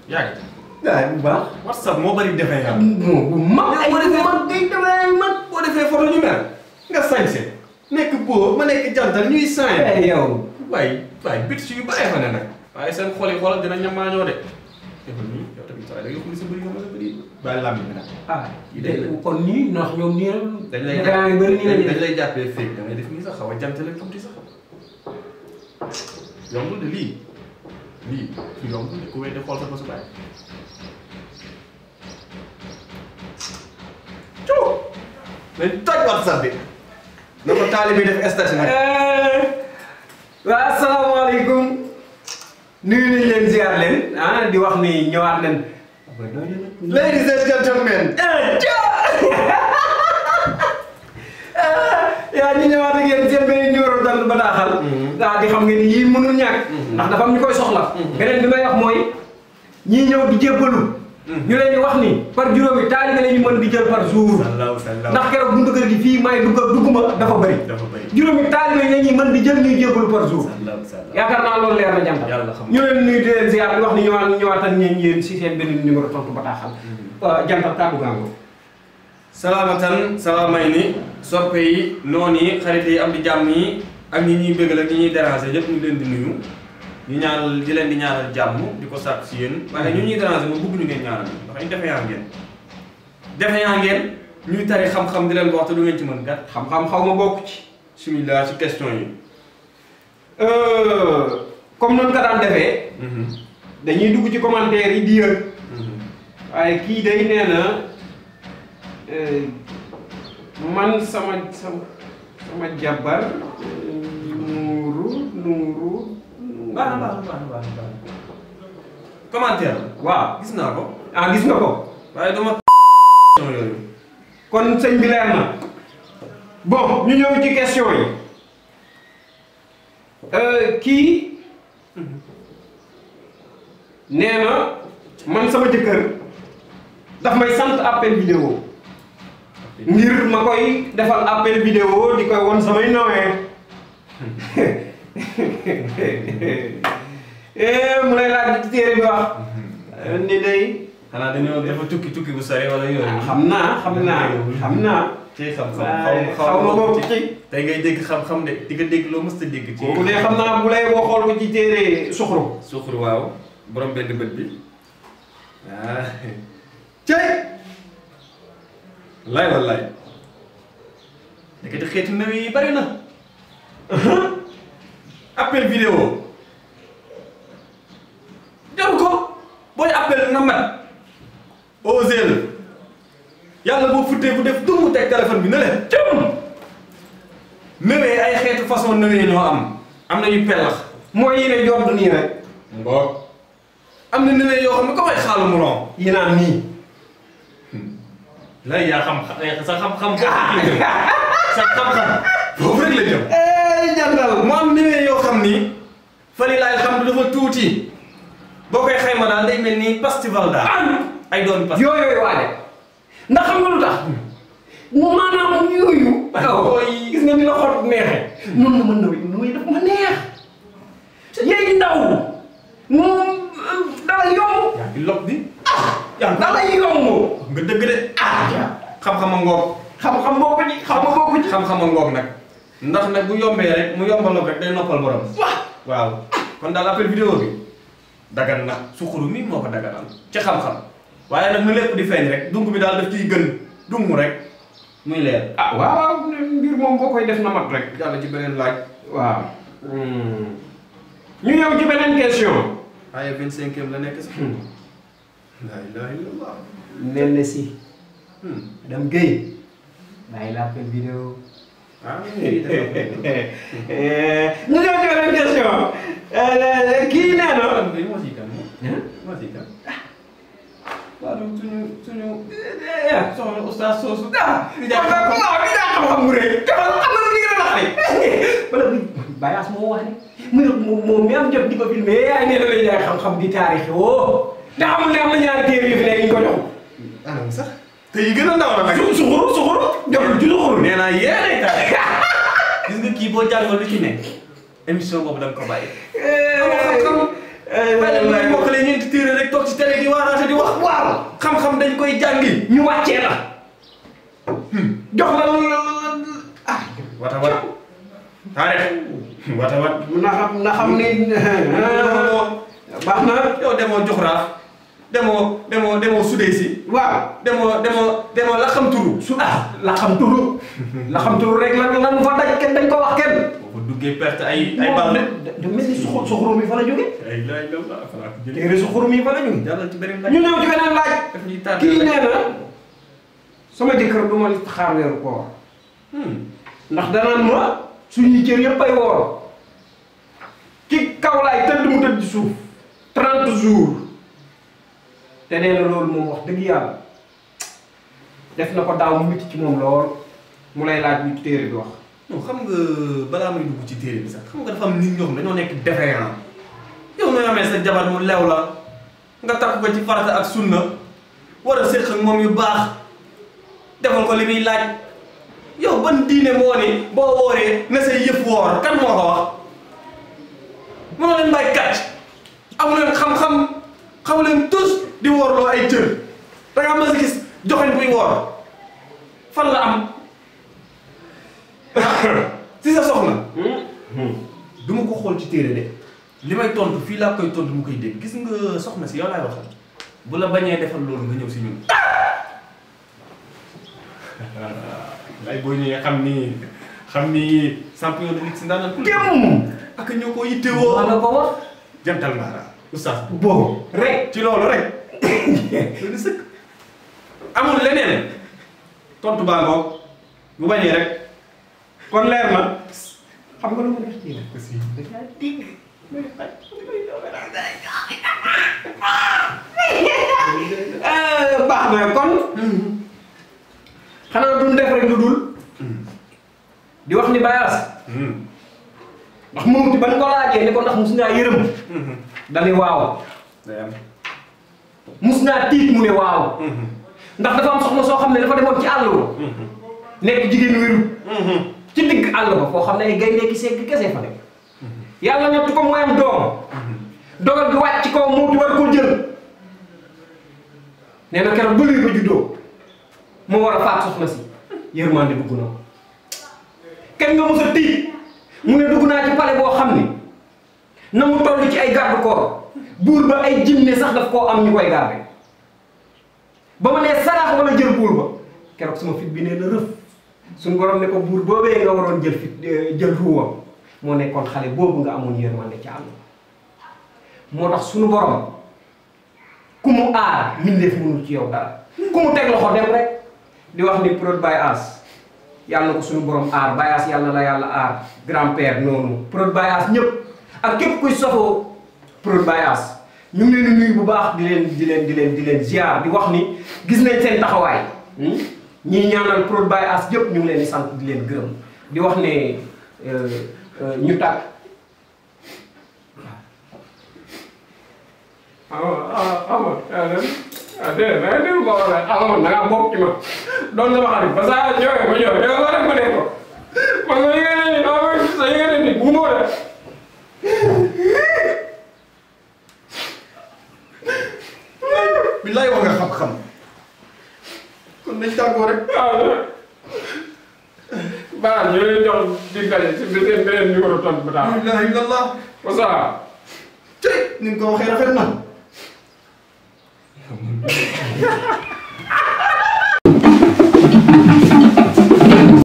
yaa ngi. waaye bu baax. WhatsApp moo bari defee yaa. bu mag ay mag day defee mag. boo defee photo ñu mel nga sañse nekk boo ma nekk jantal ñuy sañ. yow. waaye bit yu bàyyi fa ne nag. waaye seen xol yi xoolal dina ñamaañoo de. defal nii yow tamit waaye da ngay xuli sa bëri nga mën a bëri. bàyyi làmmiñ bi nag. kon nii ndax ñoom nii dañ lay jàppee fake da ngay def nii sax xaw a jantale tuuti sax yombul de lii yombul de ku wéy de xool sa bosu bàyyi. nañ toj WhatsApp bi na ko taalibe def station nag. waaw asalaamaaleykum nuyu nañ leen ziar leen di wax ni ñëwaat leen. ladies and gentlemen. yaa ñu ñëwaat ak yéen seen benn numéro dal bataaxal. di xam ngeen ni yii mënul ñàkk. ndax dafa am ñu koy soxla. beneen bi may wax mooy ñii ñëw di jébbalu. ñu leen di wax ni par juróomi taalibe la ñu mën di jël par jour. ndax keroog buntu kër gi fii may dugguma dafa bëri. juróomi taalibe la ñuy mën di jël ñuy jébbalu par jour. yaakaar naa loolu leer na jantal. ñu leen nuyu di leen ziar di wax ni ñëwaat ak yéen si seen benn numéro tontu bataaxal. jantal kàddu gaango. salaamatan salaamay ni soppe yi noon yi xarit yi am di jàmm yi ak ñi ñuy bëggal ak ñi ñuy déranger yëpp ñu leen di nuyu. ñu ñaanal di leen di ñaanal jàmm di ko sàkk si yéen waaye ñu ñuy déranger moom bëgg ñu ngeen ñaanal ndax ñu defe yaa ngeen ñuy tari xam-xam di leen wax te du ngeen ci mën gat xam-xam xaw ma bokk ci. bismillah ci question yi. comme noonu ko daan defee. dañuy dugg ci commentaire yi di yër. waaye kii day nee na man sama jabar nuuru. baax commentaire waaw gis naa ko. gis nga ko. waaye dama yooyu. kon sëñ bi leer na. bon ñu ñëw ci question yi. kii nee na man sama jëkkër daf may sant appel vidéo ngir ma koy defal appel vidéo di koy won samay nawee. mu lay laaj ci téere bi wax ni day xanaa dañoo dafa tukki bu sare wala yooyu. xam naa ci xam-xam xaw ma bokk ci tey ngay dégg xam-xam de di nga dégg loo mës a dégg ci kooku de xam naa bu lay boo xool ko ci téere suxru waaw borom benn bët bi cey wallaay nekkati xeetu nawe yi bari na. appel vidéo jaru ko booy appel na mat osel yàlla boo futtee bu def dungu teg téléphone bi ne leen cëm nëwee ay xeetu façon nëwee ñoo am na yu pellax mooy yi ne jot nii rek ngoog am na nëwee yoo xam ne ko may xaalu mu ron yi naan nii lay yaa xam sa xam-xam sa xam-xam foofu rek la jëm jantal mu am nëwee yoo xam ni fali laay xam dafa tuuti boo koy xayma daal day mel ni festival daal ay doon pas yooyu waale ndax xam nga lu tax maanaam yooyu gis nga ni la xot neexee noonu la mën na muy daf ma neex yéegi ndaw moom dala yomb yaa ngi log di dala yomb nga dëgg de xam-xam a ngoog xam-xam bokk ci xam-xam a ngoog nag ndax nag bu yombee rek mu yombaloog rek day noppal borom waaw kon daal appel vidéo bi dagan na suxuru mi moo ko daganal ci xam-xam waaye nag nu lépp di feeñ rek dung bi daal daf ciy gën dung rek muy leer. waaw mbir moom boo koy def na mat rek. jàll ci beneen laaj. waaw. ñu ñëw ci beneen question. ay 25e la nekk sax. la ilaha illallah. nen na si. Madame Guèye. bàyyi la appel vidéo. ñu ñëw ci beneen question. kii nee na. waaw suñu soxna oustaz soosu. di xam-xam bu rëy. xam nga lu ñu gën a wax wala Bayaas moo wax ne moom mi am jot di ko filmé yaay nee na lay jaay xam-xam di taarixi woo. te xamul ne am na ñaari téere yu fi nekk ñu ko jox. anam sax te yi gën a ndaw la nag. suxuru joxul ci suxuru. nee naa yéenay taarix gis nga kii boo jàngal lu ci nekk émission boobu da nga ko bàyyi. xam-xam. bàyyi la mbokk la ñeenti téere rek toog ci télé gi wax waaw xam-xam dañ koy jàngi ñu wàccee la jox la ah wata wat taarix wata wat na xam ni baax na yow demoo joxraaf demoo sudee si waaw demoo la xam turu la xam turu rek lan fa daj kenn dañ ko wax kenn boo duggee perte ay bal de mel ni suxuru mi fa la jóge ay laaj la fa la jëlee téere suxuru mi fa la jóge jàllal ci beneen laaj ñu ñëw ci beneen laaj daf ñuy tardé kii nee na sama jëkkër du ma xaar weeru koor ndax danaan ma suñuy cër yëpp ay woor ci kaw laay tëdd mu tëdd ci suuf 30 jours te nee na loolu moom wax dëgg yàlla def na ko daaw mu metti ci moom lool mu lay laaj bi téere bi wax non xam nga balaa may dugg ci téere bi sax xam nga dafa am nit ñoo xam dañoo nekk défaillant yow nooy amee sa jabar mu lew la nga takk ko ci farata ak sunna war a séq ak moom yu baax defal ko li muy laaj yow ban diine moo ni boo wooree na say yëf woor kan moo ko wax mënoo leen bàyyi kàcc amu leen xam-xam xamu leen tous di woorloo ay cër da nga mas a gis joxañ buy woor fan la am si sa soxna du ma ko xool ci téere de li may tontu fii laa koy tontu mu koy dégg gis nga soxna si yow laay waxal bu la bañee defal loolu nga ñëw si ñun lay boo ñëwee xam ni champion de ligue si ndaanaan ku ak ñoo ko yittewoo wala ko wax jantal maara oustaz bon rek ci loolu rek loolu sëkk amul leneen tontu baa ngoog bu bañee rek kon leer na xam nga lu ma def ci la aussi baax na kon xanaa duñ def rek lu dul di wax ni bayaas ndax moom ti ban ko laajee ni ko ndax mus ngaa yërëm dani waaw mus naa tiit mu ne waaw ndax dafa am soxna soo xam ne dafa demoon ci àll ba nekk jigéen wéru ci digg àll ba foo xam ne ay gaynde ki segg kese fa nekk yàlla ñett ko mooy am doom dogal bi wàcc ci kaw muuti war koo jël nee na keroog ba luy ba juddoo moo war a faat soxna si yërmande dugg na ko kenn nga mos a tiit mu ne dugg naa ci palais boo xam ne na mu toll ci ay garde corps buur ba ay jinne sax daf koo am ñu koy garde ba ma nee saraax wala jël buur ba keroog sama fit bi nee na rëf suñu borom ne ko buur boobee nga waroon jël fit jël ruwam moo nekkoon xale boobu nga amoon yërmande ci àll moo tax suñu borom ku mu aar mbindeef mënul ci yow dara ku mu teg loxo dem rek di wax ni Prod Baye Ass yàlla na ko suñu borom aar Baye Ass yàlla la yàlla aar grand-père noonu Prod Baye Ass ñëpp ak képp kuy safoo Prod Baye Ass ñu ngi leen di nuyu bu baax di leen ziar di wax ni gis nañ seen taxawaay ñii ñaanal Prod Baye Ass yëpp ñu ngi leen di sant di leen gërëm di wax ne ñu tàkk déedéet ma wala amoon na nga bokk ci ma doon sama xarit ba saa ñëwee ma ñëw yow nga def ma def ko man ma yëgee ni sa yëgee ni nit bu moo def billaay wax nga xam-xam kon nañ tàggoo rek baax ñu leen jox di daje si beneen numéro tontu ba taal la ilaha illallah wasa tey ni nga ko waxee rafet na